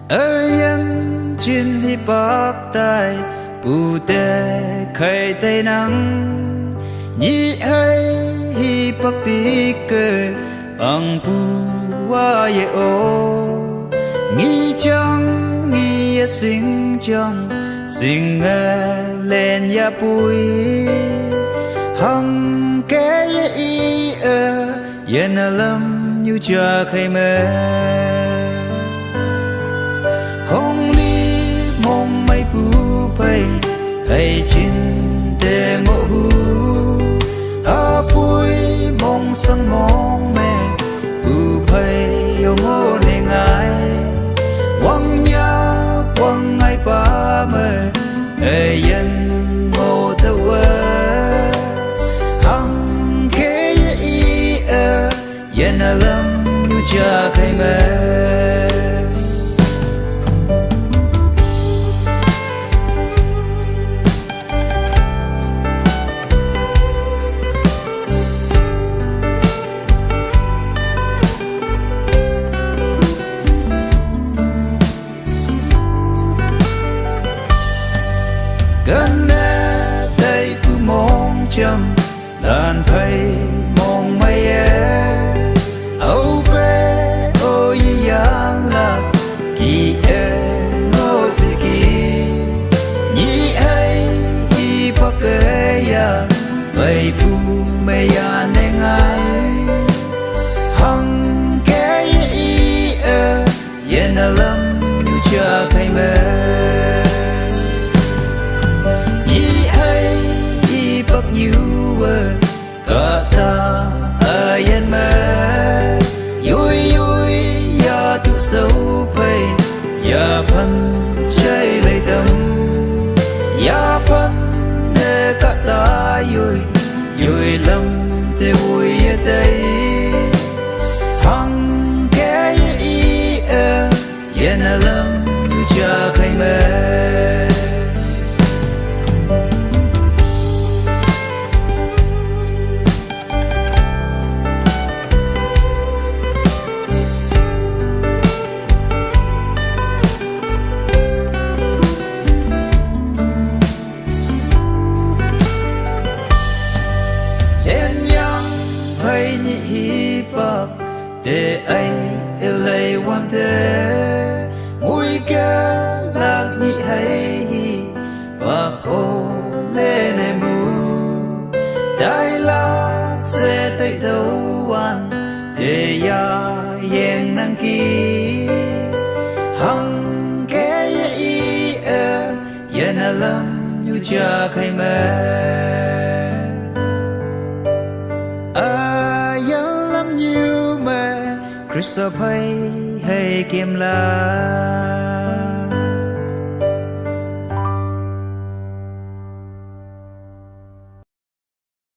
ở yên trên thì bắc tai bù tê khai tây nắng nhị hay hi bắc tí cơ ang pu wa ye o nghi chăng nghi sinh chăng sinh lên ya bùi hằng cái y yên lâm như chờ khai mơ hồng ly mong mây bù bay hay chín tê ngộ hu a bùi mong sân mong mẹ bù bay yêu ngô nề ngài quăng nhá quăng ai ba mơ ê yên ngô tơ vơ hằng kế y yên lâm như cha khai mơ gần đây cứ mong chăm đàn thấy mong mây âu về ôi yang là kỳ ngô sĩ kỳ nhị hay y bắc ya mây pu mây ya nên ai hằng cái y yên lâm như cha khai mơ bắc như cả ta ở yên mơ vui vui ya tu sâu phê ya phân chơi lấy tâm ya phân để cả ta vui vui lắm để vui ở đây hằng cái ý yên lắm như cha khai mơ hay nhị hi bắc để anh lấy quan thế mũi kia lạc nhị hay hi bắc ô lên em mu đại lạc sẽ tới đâu quan để ya yên năng kỳ hằng cái y yên lâm như cha khai mơ Christophe hay kiếm la